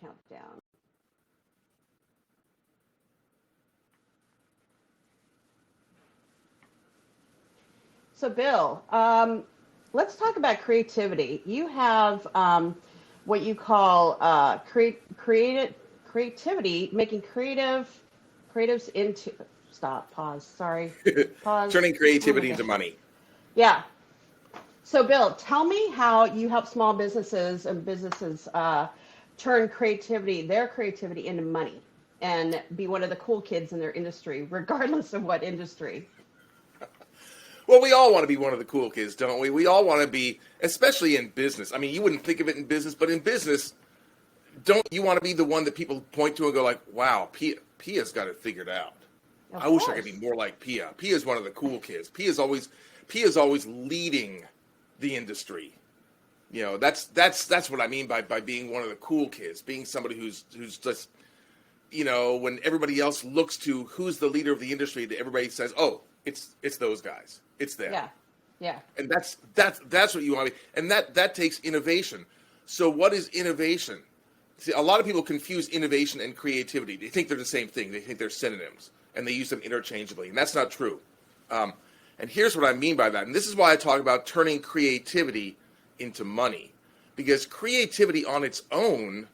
countdown. So, Bill, let's talk about creativity. You have what you call creativity, making creatives into. Stop. Pause. Sorry. Pause. Turning Oh my creativity God. into money. Yeah. So, Bill, tell me how you help small businesses and businesses turn their creativity into money, and be one of the cool kids in their industry, regardless of what industry. Well, we all want to be one of the cool kids, don't we? We all want to be, especially in business. I mean, you wouldn't think of it in business, but in business, don't you want to be the one that people point to and go like, wow, Pia's got it figured out. Of I wish I course. could be more like Pia. Pia's one of the cool kids. Pia's always leading the industry. You know, that's what I mean by being one of the cool kids, being somebody who's just, you know, when everybody else looks to who's the leader of the industry, that everybody says, oh, it's those guys. It's them. Yeah. Yeah. And that's what you want to be. And that takes innovation. So what is innovation? See, a lot of people confuse innovation and creativity. They think they're the same thing. They think they're synonyms, and they use them interchangeably. And that's not true. And here's what I mean by that. And this is why I talk about turning creativity into money. Because creativity on its own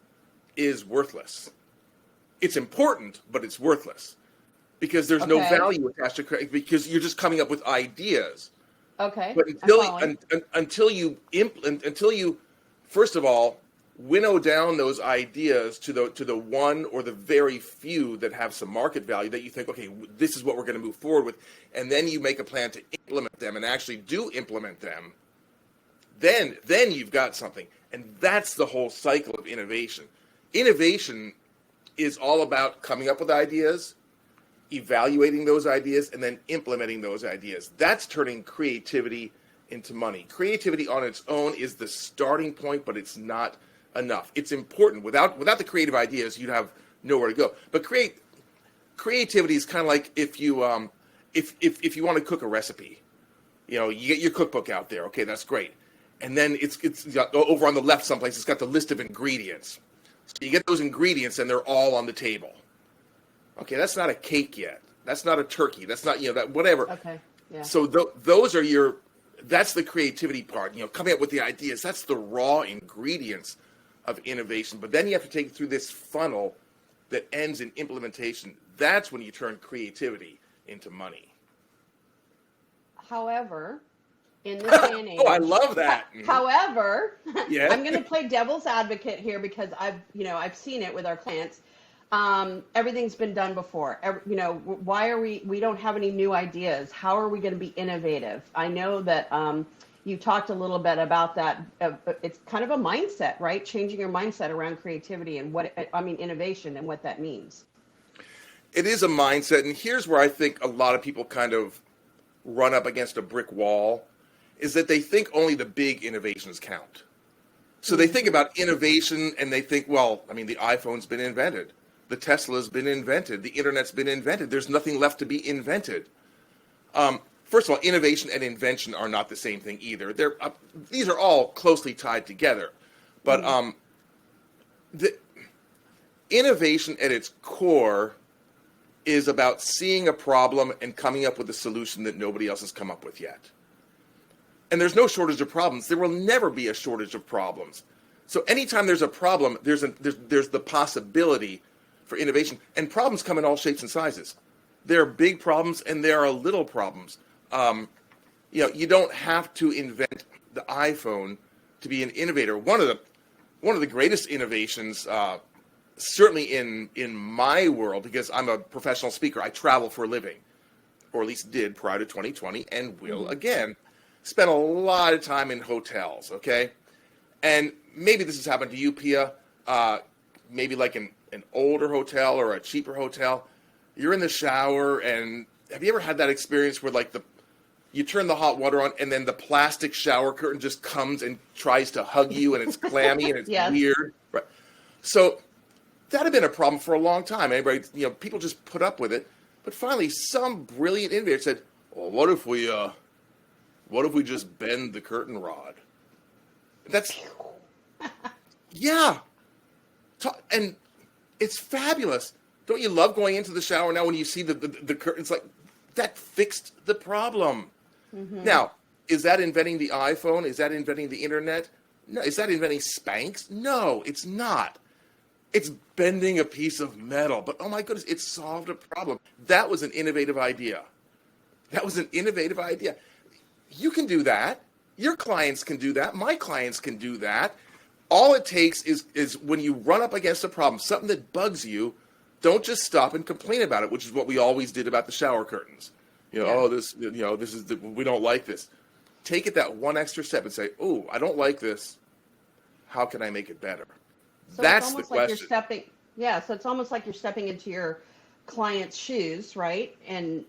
is worthless. It's important, but it's worthless. Because there's no Okay. value attached to creativity, because you're just coming up with ideas. Okay. But I'm following. until you first of all winnow down those ideas to the one or the very few that have some market value that you think, okay, this is what we're going to move forward with, and then you make a plan to implement them and actually do implement them, then you've got something. And that's the whole cycle of innovation. Innovation is all about coming up with ideas, evaluating those ideas, and then implementing those ideas. That's turning creativity into money. Creativity on its own is the starting point, but it's not enough. It's important. Without the creative ideas, you'd have nowhere to go. But creativity is kind of like if you want to cook a recipe. You know, you get your cookbook out there. Okay, that's great. And then it's over on the left someplace, it's got the list of ingredients. So you get those ingredients and they're all on the table. Okay, that's not a cake yet. That's not a turkey. That's not, that whatever. Okay. Yeah. So those are that's the creativity part, coming up with the ideas. That's the raw ingredients of innovation. But then you have to take it through this funnel that ends in implementation. That's when you turn creativity into money. However, in this day and age, Oh, I love that. however, Yeah. I'm going to play devil's advocate here because I've seen it with our clients. Everything's been done before. Why are we don't have any new ideas? How are we going to be innovative? I know that you talked a little bit about that. It's kind of a mindset, right? Changing your mindset around creativity and innovation and what that means. It is a mindset. And here's where I think a lot of people kind of run up against a brick wall, is that they think only the big innovations count. So they think about innovation and they think, well, I mean, the iPhone's been invented. The Tesla's been invented. The internet's been invented. There's nothing left to be invented. First of all, innovation and invention are not the same thing either. These are all closely tied together. But the innovation at its core is about seeing a problem and coming up with a solution that nobody else has come up with yet. And there's no shortage of problems. There will never be a shortage of problems. So anytime there's a problem, there's the possibility for innovation. And problems come in all shapes and sizes. There are big problems and there are little problems. You don't have to invent the iPhone to be an innovator. One of the greatest innovations, certainly in my world, because I'm a professional speaker, I travel for a living, or at least did prior to 2020, and will again. Spend a lot of time in hotels, okay? And maybe this has happened to you, Pia, maybe like an older hotel or a cheaper hotel. You're in the shower, and have you ever had that experience where like you turn the hot water on and then the plastic shower curtain just comes and tries to hug you and it's clammy and it's Yes. weird? Right. So that had been a problem for a long time. People just put up with it. But finally, some brilliant innovator said, well, what if we just bend the curtain rod? Yeah. And it's fabulous. Don't you love going into the shower now when you see the curtains? Like, that fixed the problem. Mm-hmm. Now, is that inventing the iPhone? Is that inventing the internet? No. Is that inventing Spanx? No, it's not. It's bending a piece of metal. But, oh my goodness, it solved a problem. That was an innovative idea. That was an innovative idea. You can do that. Your clients can do that. My clients can do that. All it takes is when you run up against a problem, something that bugs you, don't just stop and complain about it, which is what we always did about the shower curtains. This is we don't like this. Take it that one extra step and say, oh, I don't like this. How can I make it better? So That's it's almost the like question. So it's almost like you're stepping into your client's shoes, right? And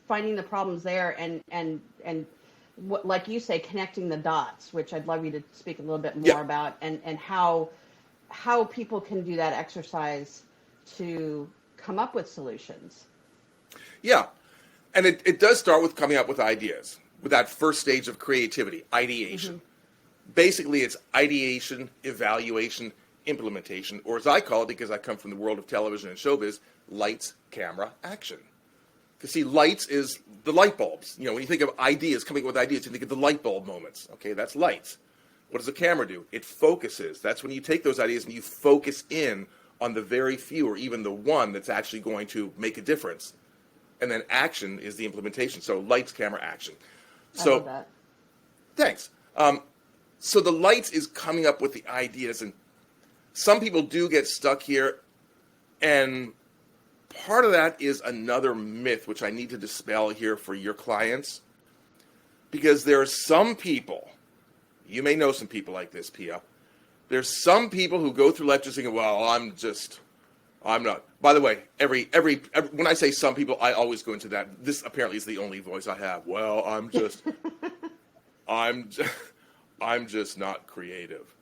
finding the problems there and what, like you say, connecting the dots, which I'd love you to speak a little bit more about, and how people can do that exercise to come up with solutions. Yeah. And it does start with coming up with ideas, with that first stage of creativity, ideation. Mm-hmm. Basically, it's ideation, evaluation, implementation, or as I call it, because I come from the world of television and showbiz, lights, camera, action. Because see, lights is the light bulbs. When you think of ideas, coming up with ideas, you think of the light bulb moments. Okay, that's lights. What does a camera do? It focuses. That's when you take those ideas and you focus in on the very few, or even the one that's actually going to make a difference. And then action is the implementation. So lights, camera, action. So, I love that. Thanks. So the lights is coming up with the ideas, and some people do get stuck here, and part of that is another myth, which I need to dispel here for your clients, because there are some people, you may know some people like this, Pia. There's some people who go through life just thinking, well, I'm not. By the way, every when I say some people, I always go into that. This apparently is the only voice I have. Well, I'm just not creative.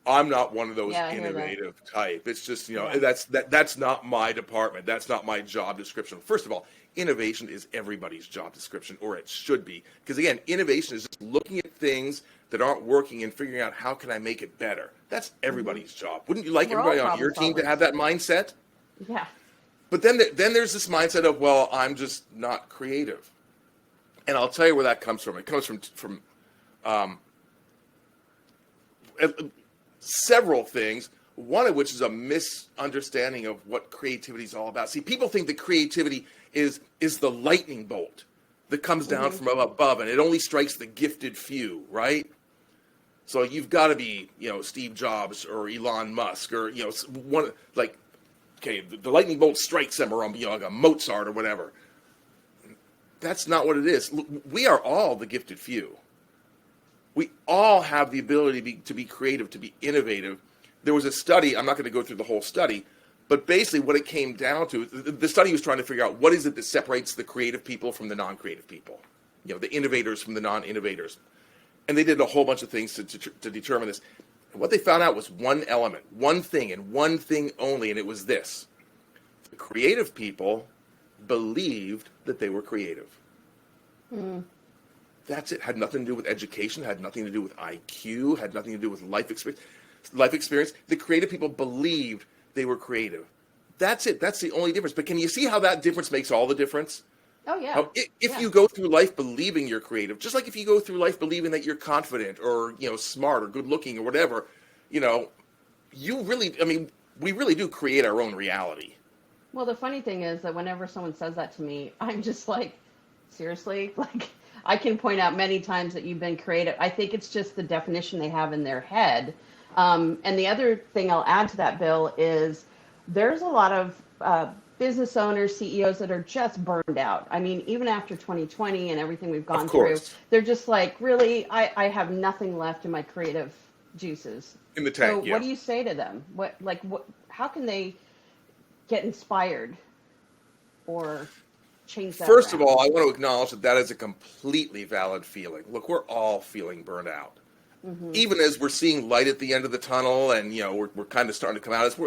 I'm not one of those innovative type. It's just, that's not my department. That's not my job description. First of all, innovation is everybody's job description, or it should be. Because again, innovation is just looking at things that aren't working and figuring out how can I make it better. That's everybody's job. Wouldn't you like everybody on your team to have that mindset? Yeah. But then there's this mindset of, well, I'm just not creative. And I'll tell you where that comes from. It comes from several things, one of which is a misunderstanding of what creativity is all about. See, people think that creativity is the lightning bolt that comes down from above, and it only strikes the gifted few, right? So you've got to be, Steve Jobs or Elon Musk or, one like, okay, the lightning bolt strikes them, or like a Mozart or whatever. That's not what it is. We are all the gifted few. We all have the ability to be creative, to be innovative. There was a study, I'm not going to go through the whole study, but basically what it came down to, the study was trying to figure out what is it that separates the creative people from the non-creative people, the innovators from the non-innovators. And they did a whole bunch of things to determine this. And what they found out was one element, one thing, and one thing only, and it was this. The creative people believed that they were creative. Mm. That's it. Had nothing to do with education, had nothing to do with IQ, had nothing to do with life experience. The creative people believed they were creative. That's it. That's the only difference. But can you see how that difference makes all the difference? Oh, yeah. If you go through life believing you're creative, just like if you go through life believing that you're confident or, smart or good looking or whatever, we really do create our own reality. Well, the funny thing is that whenever someone says that to me, I'm just like, seriously? Like, I can point out many times that you've been creative. I think it's just the definition they have in their head. And the other thing I'll add to that, Bill, is there's a lot of business owners, CEOs that are just burned out. I mean, even after 2020 and everything we've gone through, they're just like, really, I have nothing left in my creative juices. In the tank, So what do you say to them? How can they get inspired or change that First around? of all, I want to acknowledge that is a completely valid feeling. Look, we're all feeling burned out. Mm-hmm. Even as we're seeing light at the end of the tunnel and, we're kind of starting to come out, as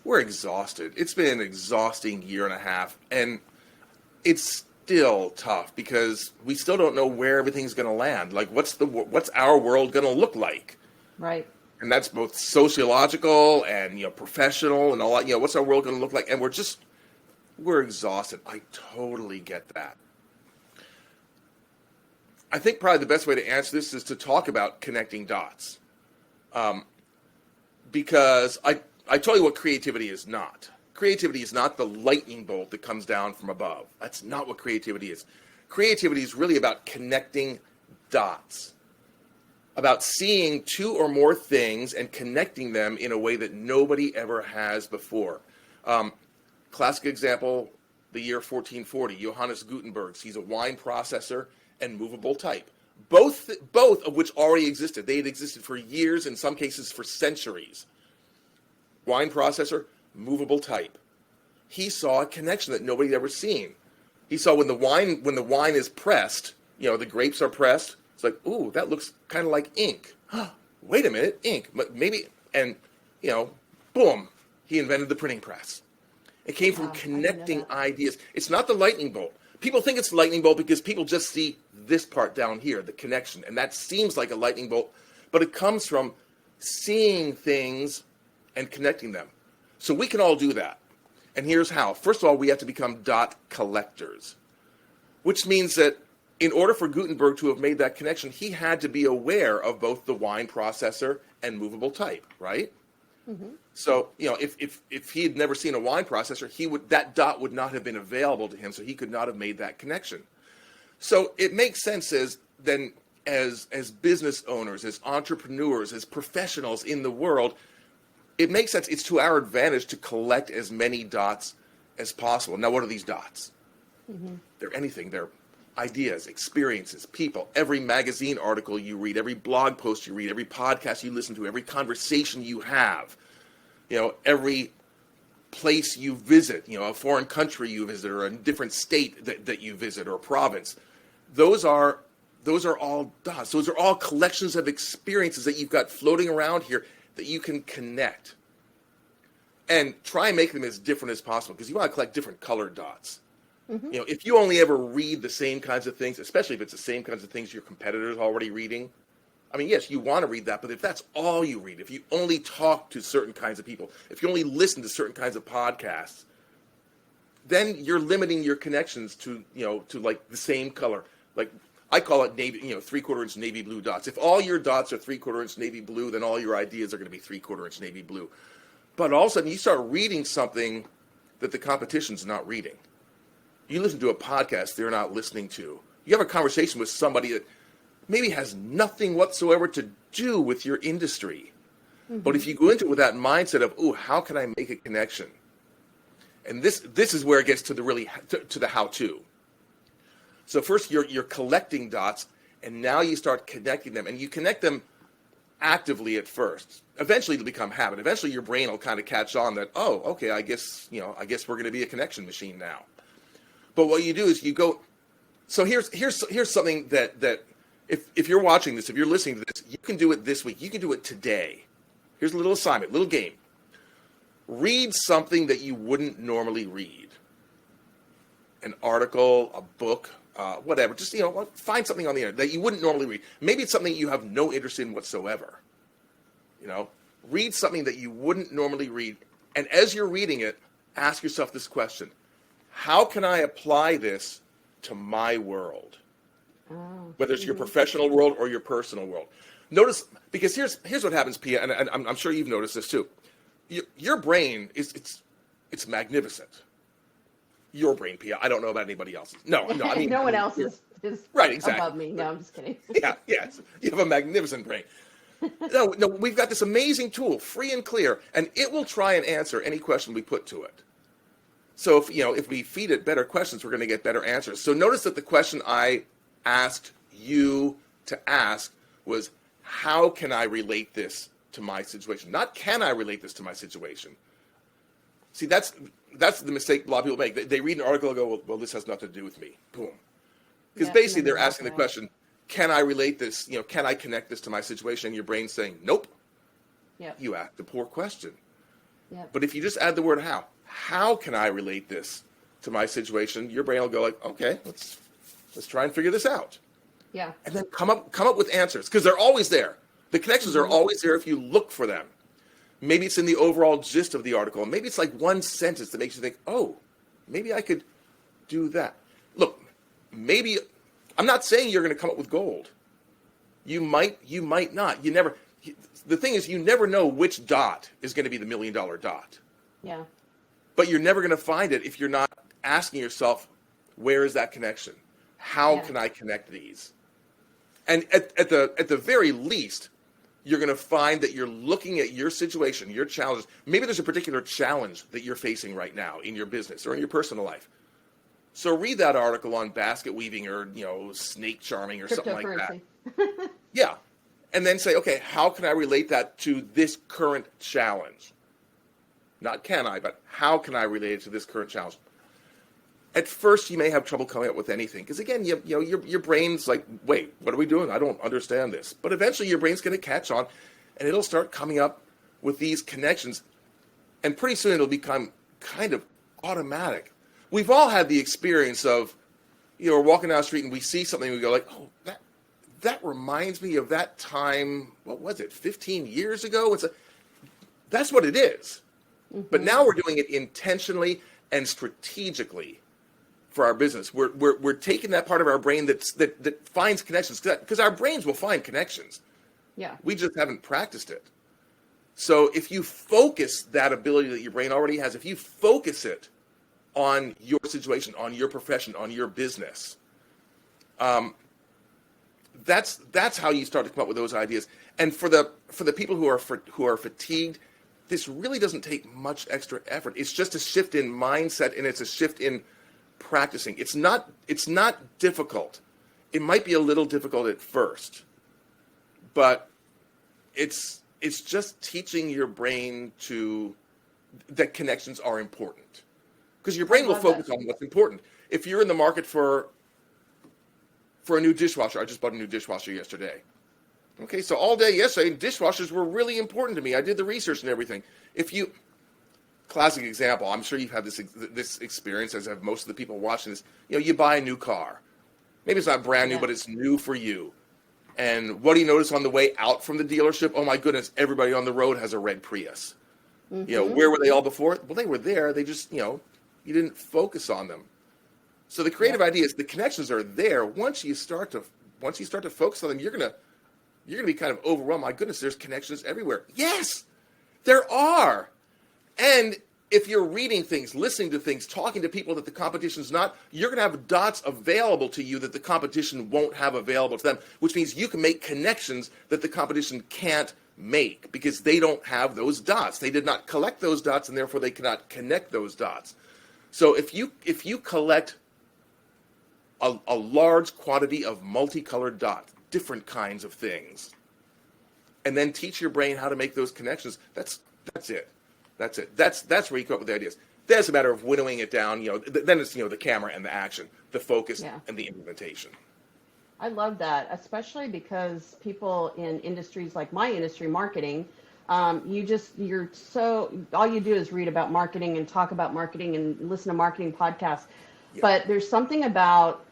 we're exhausted. It's been an exhausting year and a half, and it's still tough because we still don't know where everything's going to land. Like, what's our world going to look like? Right. And that's both sociological and, professional and all that. What's our world going to look like? And we're exhausted. I totally get that. I think probably the best way to answer this is to talk about connecting dots. Because I tell you what creativity is not. Creativity is not the lightning bolt that comes down from above. That's not what creativity is. Creativity is really about connecting dots, about seeing two or more things and connecting them in a way that nobody ever has before. Classic example, the year 1440, Johannes Gutenberg. He's a wine processor and movable type, both of which already existed. They had existed for years, in some cases for centuries. Wine processor, movable type. He saw a connection that nobody had ever seen. He saw when the wine is pressed, the grapes are pressed. It's like, ooh, that looks kind of like ink. Wait a minute, ink. Maybe, and boom, he invented the printing press. It came from connecting ideas. It's not the lightning bolt. People think it's the lightning bolt because people just see this part down here, the connection, and that seems like a lightning bolt, but it comes from seeing things and connecting them. So we can all do that. And here's how. First of all, we have to become dot collectors, which means that in order for Gutenberg to have made that connection, he had to be aware of both the wine processor and movable type, right? Mm-hmm. So, if he had never seen a wine processor, that dot would not have been available to him, so he could not have made that connection. So it makes sense as business owners, as entrepreneurs, as professionals in the world, it makes sense. It's to our advantage to collect as many dots as possible. Now, what are these dots? Mm-hmm. They're anything. They're ideas, experiences, people. Every magazine article you read, every blog post you read, every podcast you listen to, every conversation you have, every place you visit, a foreign country you visit, or a different state that you visit, or province. Those are all dots. Those are all collections of experiences that you've got floating around here that you can connect. And try and make them as different as possible, because you want to collect different colored dots. Mm-hmm. If you only ever read the same kinds of things, especially if it's the same kinds of things your competitors are already reading, I mean, yes, you want to read that, but if that's all you read, if you only talk to certain kinds of people, if you only listen to certain kinds of podcasts, then you're limiting your connections to like the same color. Like I call it navy, 3/4 inch navy blue dots. If all your dots are 3/4 inch navy blue, then all your ideas are going to be 3/4 inch navy blue. But all of a sudden you start reading something that the competition's not reading. You listen to a podcast they're not listening to. You have a conversation with somebody that maybe has nothing whatsoever to do with your industry. Mm-hmm. But if you go into it with that mindset of, ooh, how can I make a connection? And this is where it gets to the how-to. So first you're collecting dots, and now you start connecting them, and you connect them actively at first. Eventually it'll become habit. Eventually your brain will kind of catch on that, oh, okay, I guess we're going to be a connection machine now. But what you do is you go. So here's something that if you're watching this, if you're listening to this, you can do it this week. You can do it today. Here's a little assignment, little game. Read something that you wouldn't normally read. An article, a book, whatever. Just find something on the internet that you wouldn't normally read. Maybe it's something you have no interest in whatsoever. Read something that you wouldn't normally read, and as you're reading it, ask yourself this question: how can I apply this to my world? Whether it's your professional world or your personal world. Notice, because here's what happens, Pia, and I'm sure you've noticed this too. Your brain it's magnificent. Your brain, Pia. I don't know about anybody else's. No, I mean no one else is right, exactly. above me. No, I'm just kidding. Yes. You have a magnificent brain. No, we've got this amazing tool, free and clear, and it will try and answer any question we put to it. So if we feed it better questions, we're going to get better answers. So notice that the question I asked you to ask was, how can I relate this to my situation? Not can I relate this to my situation? See, that's the mistake a lot of people make. They read an article and go, well, this has nothing to do with me. Boom. Because basically they're asking the question, can I relate this? Can I connect this to my situation? And your brain's saying, nope. Yep. You asked a poor question. Yep. But if you just add the word how can I relate this to my situation? Your brain will go like, okay, let's try and figure this out. Yeah. And then come up with answers, because they're always there. The connections are always there if you look for them. Maybe it's in the overall gist of the article. Maybe it's like one sentence that makes you think, oh, maybe I could do that. Look, maybe, I'm not saying you're going to come up with gold. You might not. The thing is, you never know which dot is going to be the $1 million dot. Yeah. But you're never going to find it if you're not asking yourself, where is that connection? How can I connect these? And at the very least, you're going to find that you're looking at your situation, your challenges. Maybe there's a particular challenge that you're facing right now in your business or in your personal life. So read that article on basket weaving or, snake charming or something like that. Yeah. And then say, okay, how can I relate that to this current challenge? Not can I, but how can I relate it to this current challenge? At first, you may have trouble coming up with anything because, again, your brain's like, wait, what are we doing? I don't understand this. But eventually, your brain's going to catch on, and it'll start coming up with these connections, and pretty soon it'll become kind of automatic. We've all had the experience of, we're walking down the street and we see something and we go like, oh, that reminds me of that time. What was it? 15 years ago. That's what it is. Mm-hmm. But now we're doing it intentionally and strategically. For our business, we're taking that part of our brain that finds connections because our brains will find connections. Yeah, we just haven't practiced it. So if you focus that ability that your brain already has, if you focus it on your situation, on your profession, on your business, that's how you start to come up with those ideas. And for the people who are fatigued, this really doesn't take much extra effort. It's just a shift in mindset, and it's a shift in practicing. It's not difficult. It might be a little difficult at first, but it's just teaching your brain that connections are important, because your brain will focus on what's important. If you're in the market for a new dishwasher, I just bought a new dishwasher yesterday. Okay, so all day yesterday, dishwashers were really important to me. I did the research and everything. Classic example, I'm sure you've had this experience, as have most of the people watching this. You buy a new car. Maybe it's not brand new, but it's new for you. And what do you notice on the way out from the dealership? Oh my goodness, everybody on the road has a red Prius. Mm-hmm. Where were they all before? Well, they were there. They just, you didn't focus on them. So the creative ideas, the connections are there. Once you start to focus on them, you're gonna be kind of overwhelmed. My goodness, there's connections everywhere. Yes, there are. And if you're reading things, listening to things, talking to people that the competition's not, you're going to have dots available to you that the competition won't have available to them, which means you can make connections that the competition can't make because they don't have those dots. They did not collect those dots, and therefore they cannot connect those dots. So if you collect a large quantity of multicolored dots, different kinds of things, and then teach your brain how to make those connections, that's it. That's it. That's where you come up with the ideas. Then it's a matter of winnowing it down. Then it's the camera and the action, the focus and the implementation. I love that, especially because people in industries like my industry, marketing, all you do is read about marketing and talk about marketing and listen to marketing podcasts. Yeah. But there's something about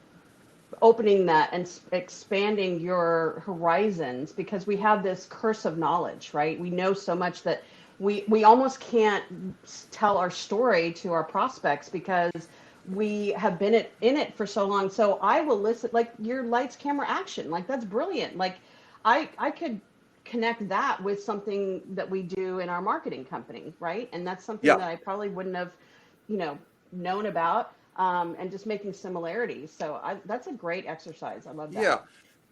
opening that and expanding your horizons, because we have this curse of knowledge, right? We know so much that we almost can't tell our story to our prospects because we have been in it for so long. So I will listen, like your lights, camera, action, like that's brilliant. Like I could connect that with something that we do in our marketing company, right? And that's something that I probably wouldn't have, known about, and just making similarities. So that's a great exercise. I love that. Yeah.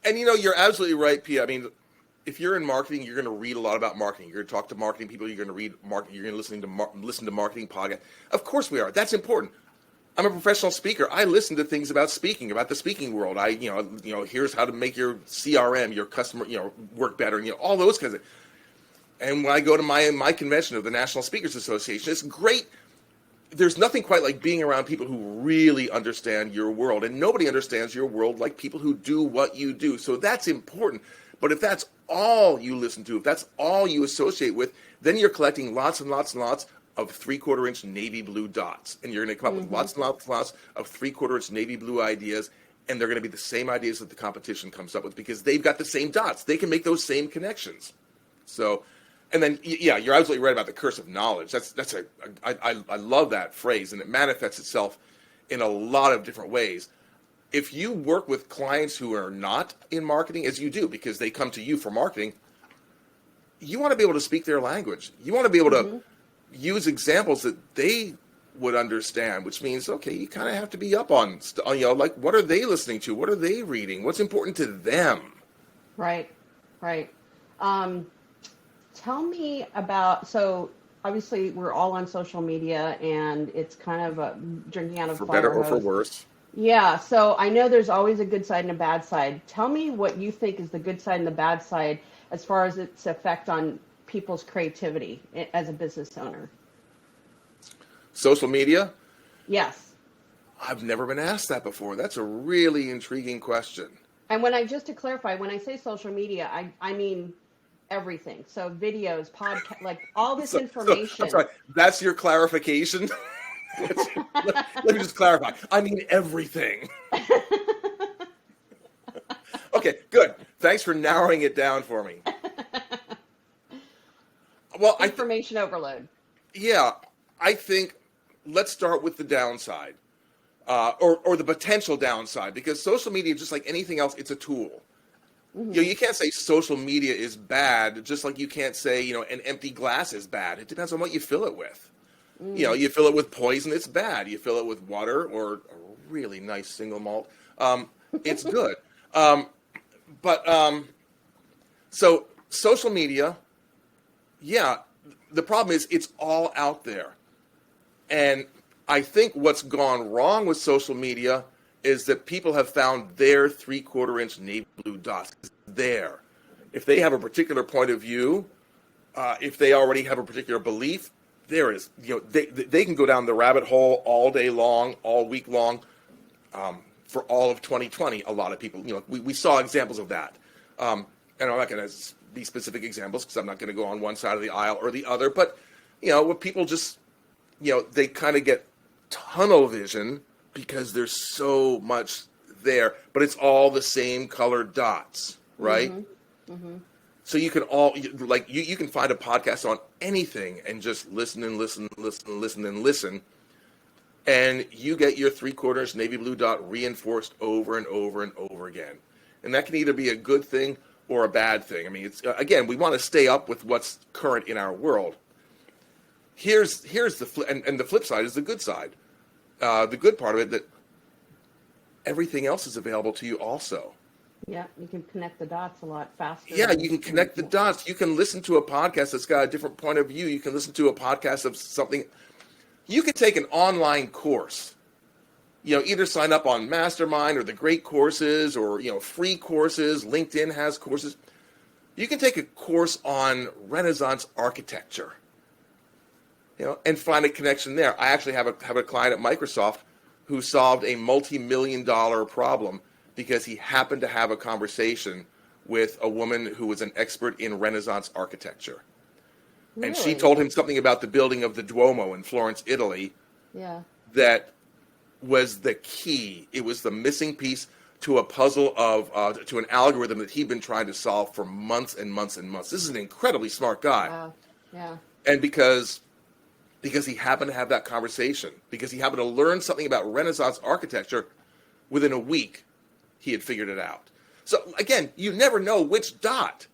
And you're absolutely right, Pia. I mean, if you're in marketing, you're going to read a lot about marketing. You're going to talk to marketing people. You're going to read marketing. You're going to listen to marketing podcasts. Of course we are. That's important. I'm a professional speaker. I listen to things about speaking, about the speaking world. Here's how to make your CRM, your customer, work better, and all those kinds of. And when I go to my convention of the National Speakers Association, it's great. There's nothing quite like being around people who really understand your world, and nobody understands your world like people who do what you do. So that's important. But if that's all you listen to, if that's all you associate with, then you're collecting lots and lots and lots of 3/4 inch navy blue dots. And you're going to come up with lots and lots and lots of 3/4 inch navy blue ideas. and they're going to be the same ideas that the competition comes up with because they've got the same dots. They can make those same connections. So, and then, yeah, you're absolutely right about the curse of knowledge. I love that phrase, and it manifests itself in a lot of different ways. If you work with clients who are not in marketing, as you do, because they come to you for marketing, you want to be able to speak their language. You want to be able to use examples that they would understand, which means, okay, you kind of have to be up on, like, what are they listening to? What are they reading? What's important to them? Right, right. Tell me about, so obviously we're all on social media and it's kind of a drinking out of For fire better or for hose. worse. Yeah, so I know there's always a good side and a bad side. Tell me what you think is the good side and the bad side as far as its effect on people's creativity as a business owner. Social media? Yes. I've never been asked that before. That's a really intriguing question. And just to clarify, when I say social media, I mean everything. So videos, podcast, like all this information. I'm sorry, that's your clarification? let me just clarify. I mean everything. Okay, good. Thanks for narrowing it down for me. Well, Information overload. Yeah, I think let's start with the downside, or the potential downside, because social media, just like anything else, it's a tool. You can't say social media is bad, just like you can't say, an empty glass is bad. It depends on what you fill it with. You fill it with poison, it's bad. You fill it with water or a really nice single malt, it's good. So social media, yeah, the problem is it's all out there. And I think what's gone wrong with social media is that people have found their 3/4 inch navy blue dots there. If they have a particular point of view, if they already have a particular belief, there is, they can go down the rabbit hole all day long, all week long, for all of 2020. A lot of people, we saw examples of that. And I'm not going to be specific examples because I'm not going to go on one side of the aisle or the other, but, what people just, they kind of get tunnel vision because there's so much there, but it's all the same colored dots, right? So you can you can find a podcast on anything and just listen and listen, and you get your 3/4 navy blue dot reinforced over and over and over again. And that can either be a good thing or a bad thing. I mean, it's again, we want to stay up with what's current in our world. Here's the flip, and the flip side is the good side. The good part of it, that everything else is available to you also. Yeah, you can connect the dots a lot faster. Yeah, you can connect the dots. You can listen to a podcast that's got a different point of view. You can listen to a podcast of something. You can take an online course. Either sign up on Mastermind or the great courses or, free courses. LinkedIn has courses. You can take a course on Renaissance architecture, and find a connection there. I actually have a client at Microsoft who solved a multi-million-dollar problem because he happened to have a conversation with a woman who was an expert in Renaissance architecture. Really? And she told him something about the building of the Duomo in Florence, Italy. Yeah. That was the key. It was the missing piece to a puzzle to an algorithm that he'd been trying to solve for months and months and months. This is an incredibly smart guy. Wow. Yeah. And because he happened to have that conversation, because he happened to learn something about Renaissance architecture, within a week, he had figured it out. So again, you never know which dot.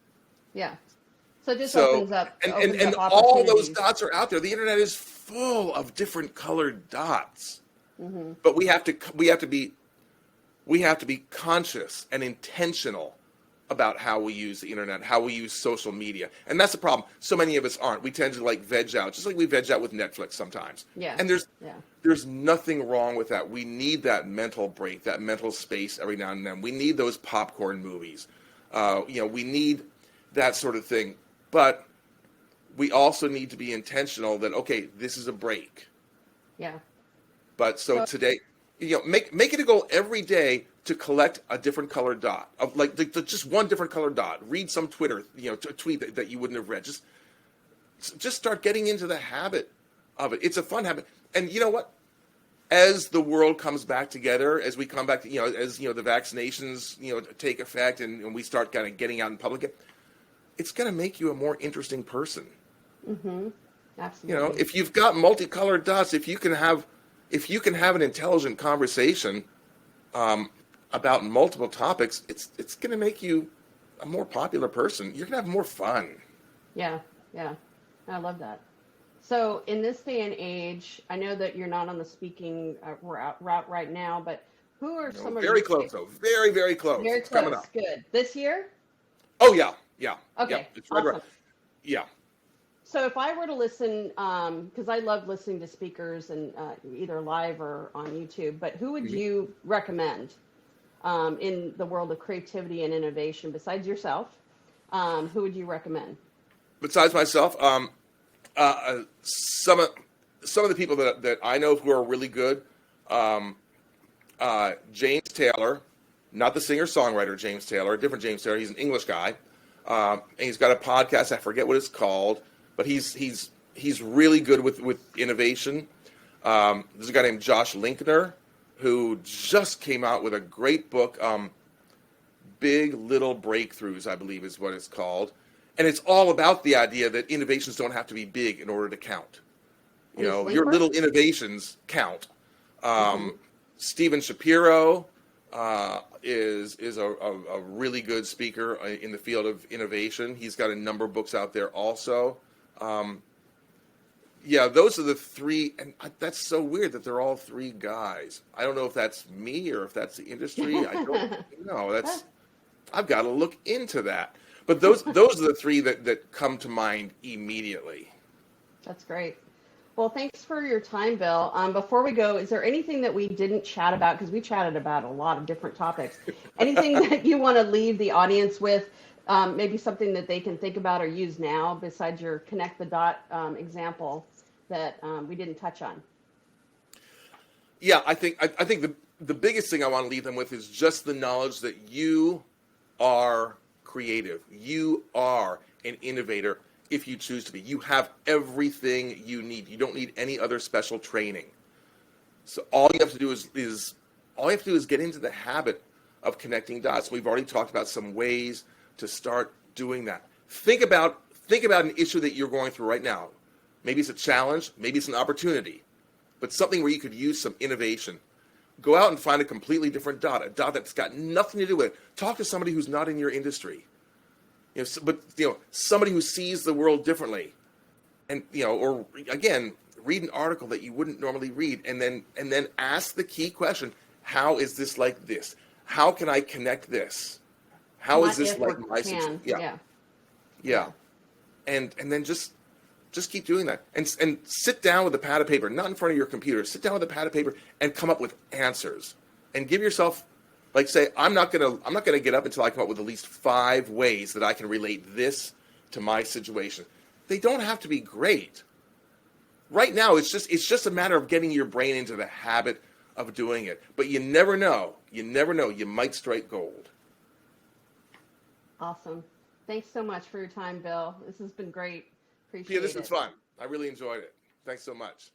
Yeah. So it just opens up. And all those dots are out there. The internet is full of different colored dots. But we have to be conscious and intentional about how we use the internet, how we use social media. And that's the problem. So many of us aren't. We tend to veg out, just like we veg out with Netflix sometimes. Yeah. And there's nothing wrong with that. We need that mental break, that mental space every now and then. We need those popcorn movies. We need that sort of thing. But we also need to be intentional that, okay, this is a break. Yeah. But so today, make it a goal every day to collect a different colored dot, of just one different colored dot. Read some Twitter, a tweet that you wouldn't have read. Just start getting into the habit of it. It's a fun habit. And you know what? as the world comes back together, as we come back to, as the vaccinations take effect, and we start kind of getting out in public, it's going to make you a more interesting person. Mm-hmm. Absolutely. If you've got multicolored dots, if you can have an intelligent conversation about multiple topics, it's going to make you a more popular person. You're going to have more fun. Yeah, yeah. I love that. So in this day and age, I know that you're not on the speaking route right now, but who are some of Very your close, though. Very, very close. very It's coming close? up. Good. This year? Oh, yeah. Yeah. Okay. It's right. Awesome. Yeah. So if I were to listen, because I love listening to speakers and either live or on YouTube, but who would you recommend in the world of creativity and innovation besides yourself? Who would you recommend? Besides myself, some of the people that I know who are really good, James Taylor, not the singer-songwriter James Taylor, a different James Taylor. He's an English guy, and he's got a podcast. I forget what it's called, but he's really good with innovation. There's a guy named Josh Linkner who just came out with a great book, Big Little Breakthroughs, I believe is what it's called. And it's all about the idea that innovations don't have to be big in order to count. Your little innovations count. Stephen Shapiro is a really good speaker in the field of innovation. He's got a number of books out there also. Those are the three, and that's so weird that they're all three guys. I don't know if that's me or if that's the industry. I don't know. I've got to look into that. But those are the three that come to mind immediately. That's great. Well, thanks for your time, Bill. Before we go, is there anything that we didn't chat about? Because we chatted about a lot of different topics. Anything that you want to leave the audience with? Maybe something that they can think about or use now besides your connect the dot example that we didn't touch on? Yeah, I think the biggest thing I want to leave them with is just the knowledge that you are creative. You are an innovator if you choose to be. You have everything you need. You don't need any other special training. So all you have to do is get into the habit of connecting dots. We've already talked about some ways to start doing that. Think about an issue that you're going through right now. Maybe it's a challenge, maybe it's an opportunity, but something where you could use some innovation. Go out and find a completely different dot, a dot that's got nothing to do with it. Talk to somebody who's not in your industry. Somebody who sees the world differently. And or again, read an article that you wouldn't normally read, and then ask the key question: how is this like this? How can I connect this? How is this like my situation? Yeah. And then just keep doing that, and sit down with a pad of paper, not in front of your computer. Sit down with a pad of paper and come up with answers, and give yourself, say, I'm not gonna get up until I come up with at least 5 ways that I can relate this to my situation. They don't have to be great. Right now, it's just a matter of getting your brain into the habit of doing it. But you never know. You might strike gold. Awesome. Thanks so much for your time, Bill. This has been great. Appreciate Pia, this it. was fun. I really enjoyed it. Thanks so much.